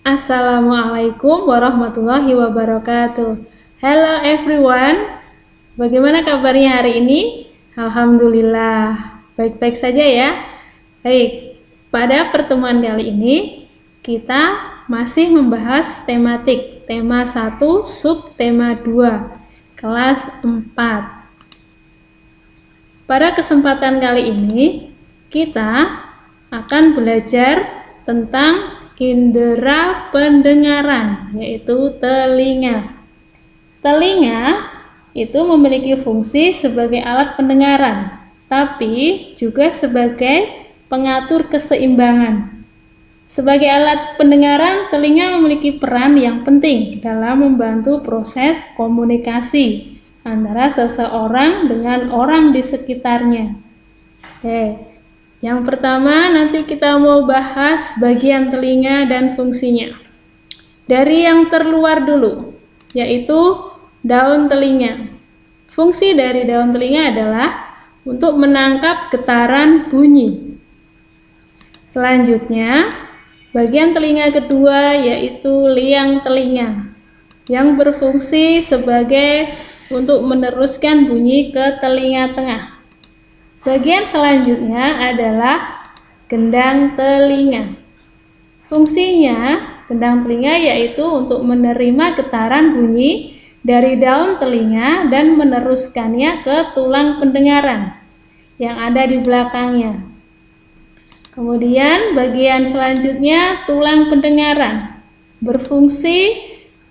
Assalamualaikum warahmatullahi wabarakatuh. Hello everyone, bagaimana kabarnya hari ini? Alhamdulillah, baik-baik saja ya. Baik, pada pertemuan kali ini kita masih membahas tematik, tema 1, subtema 2, kelas 4. Pada kesempatan kali ini kita akan belajar tentang indera pendengaran, yaitu telinga. Telinga itu memiliki fungsi sebagai alat pendengaran, tapi juga sebagai pengatur keseimbangan. Sebagai alat pendengaran, telinga memiliki peran yang penting dalam membantu proses komunikasi antara seseorang dengan orang di sekitarnya. Oke. Yang pertama, nanti kita mau bahas bagian telinga dan fungsinya. Dari yang terluar dulu, yaitu daun telinga. Fungsi dari daun telinga adalah untuk menangkap getaran bunyi. Selanjutnya, bagian telinga kedua yaitu liang telinga, yang berfungsi sebagai untuk meneruskan bunyi ke telinga tengah. Bagian selanjutnya adalah gendang telinga. Fungsinya gendang telinga yaitu untuk menerima getaran bunyi dari daun telinga dan meneruskannya ke tulang pendengaran yang ada di belakangnya. Kemudian bagian selanjutnya tulang pendengaran berfungsi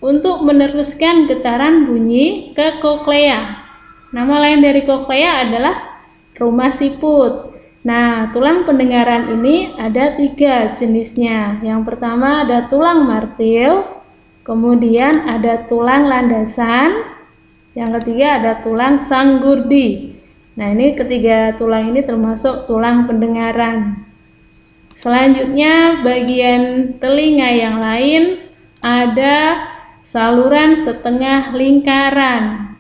untuk meneruskan getaran bunyi ke koklea. Nama lain dari koklea adalah rumah siput. Nah, tulang pendengaran ini ada 3 jenisnya. Yang pertama ada tulang martil, kemudian ada tulang landasan, yang ketiga ada tulang sanggurdi. Nah, ini ketiga tulang ini termasuk tulang pendengaran. Selanjutnya bagian telinga yang lain ada saluran setengah lingkaran.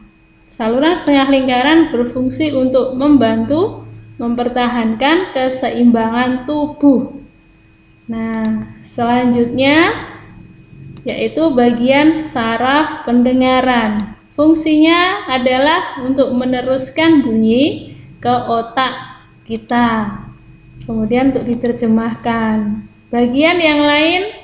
Saluran setengah lingkaran berfungsi untuk membantu mempertahankan keseimbangan tubuh. Nah, selanjutnya yaitu bagian saraf pendengaran. Fungsinya adalah untuk meneruskan bunyi ke otak kita, kemudian untuk diterjemahkan. Bagian yang lain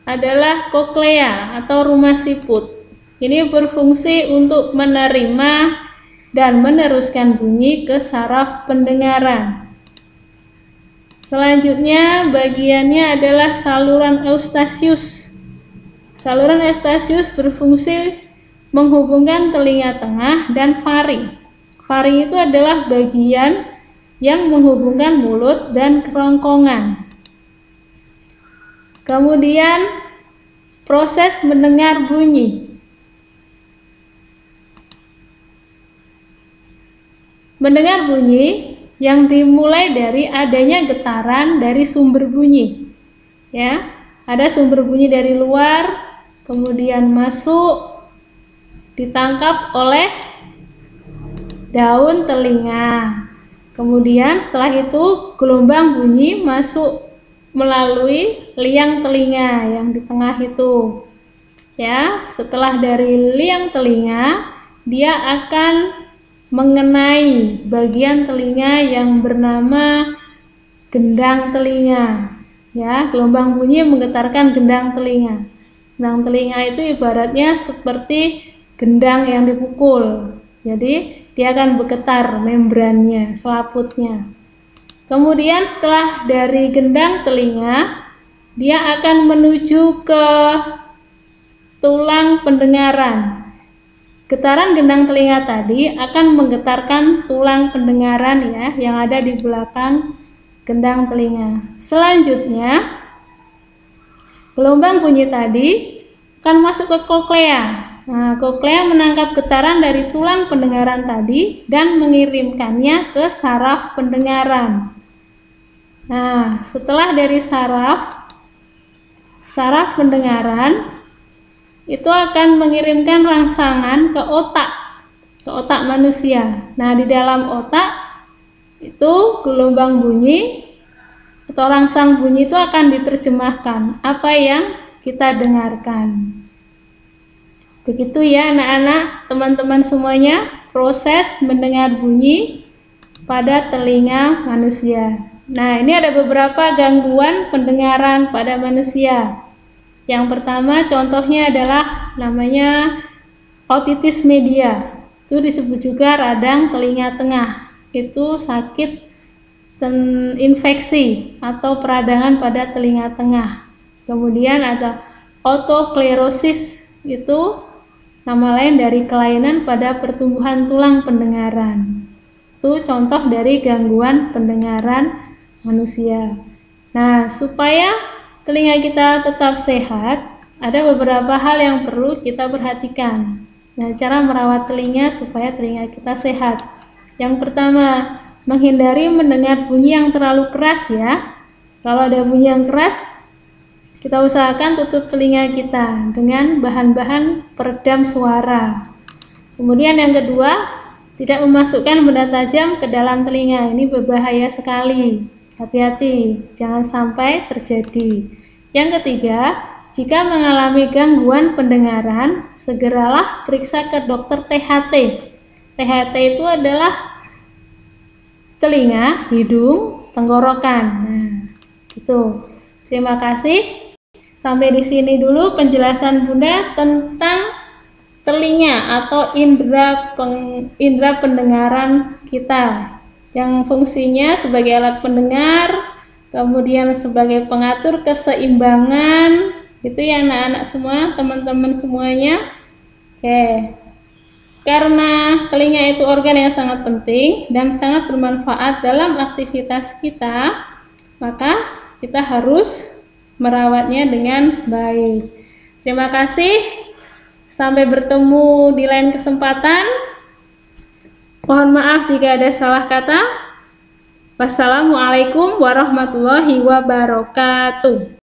adalah koklea atau rumah siput. Ini berfungsi untuk menerima dan meneruskan bunyi ke saraf pendengaran. Selanjutnya bagiannya adalah saluran eustasius. Saluran eustasius berfungsi menghubungkan telinga tengah dan faring. Faring itu adalah bagian yang menghubungkan mulut dan kerongkongan. Kemudian proses mendengar bunyi. Mendengar bunyi yang dimulai dari adanya getaran dari sumber bunyi. Ya, ada sumber bunyi dari luar, kemudian masuk, ditangkap oleh daun telinga. Kemudian setelah itu gelombang bunyi masuk melalui liang telinga yang di tengah itu. Ya, setelah dari liang telinga, dia akan mengenai bagian telinga yang bernama gendang telinga. Ya, gelombang bunyi menggetarkan gendang telinga. Gendang telinga itu ibaratnya seperti gendang yang dipukul. Jadi dia akan bergetar membrannya, selaputnya. Kemudian setelah dari gendang telinga, dia akan menuju ke tulang pendengaran. Getaran gendang telinga tadi akan menggetarkan tulang pendengaran ya yang ada di belakang gendang telinga. Selanjutnya, gelombang bunyi tadi akan masuk ke koklea. Nah, koklea menangkap getaran dari tulang pendengaran tadi dan mengirimkannya ke saraf pendengaran. Nah, setelah dari saraf pendengaran itu akan mengirimkan rangsangan ke otak manusia. Nah, di dalam otak itu gelombang bunyi atau rangsang bunyi itu akan diterjemahkan. Apa yang kita dengarkan. Begitu ya anak-anak, teman-teman semuanya, proses mendengar bunyi pada telinga manusia. Nah, ini ada beberapa gangguan pendengaran pada manusia. Yang pertama contohnya adalah namanya otitis media. Itu disebut juga radang telinga tengah. Itu sakit infeksi atau peradangan pada telinga tengah. Kemudian ada otoklerosis, itu nama lain dari kelainan pada pertumbuhan tulang pendengaran. Itu contoh dari gangguan pendengaran manusia. Nah, supaya telinga kita tetap sehat, ada beberapa hal yang perlu kita perhatikan. Nah, cara merawat telinga supaya telinga kita sehat. Yang pertama, menghindari mendengar bunyi yang terlalu keras ya. Kalau ada bunyi yang keras, kita usahakan tutup telinga kita dengan bahan-bahan peredam suara. Kemudian yang kedua, tidak memasukkan benda tajam ke dalam telinga. Ini berbahaya sekali. Hati-hati, jangan sampai terjadi. Yang ketiga, jika mengalami gangguan pendengaran, segeralah periksa ke dokter THT. THT itu adalah telinga, hidung, tenggorokan. Nah, itu. Terima kasih. Sampai di sini dulu penjelasan Bunda tentang telinga atau indera pendengaran kita, yang fungsinya sebagai alat pendengar, kemudian sebagai pengatur keseimbangan, itu ya anak-anak semua, teman-teman semuanya. Oke, karena telinga itu organ yang sangat penting dan sangat bermanfaat dalam aktivitas kita, maka kita harus merawatnya dengan baik. Terima kasih, sampai bertemu di lain kesempatan. Mohon maaf jika ada salah kata. Wassalamualaikum warahmatullahi wabarakatuh.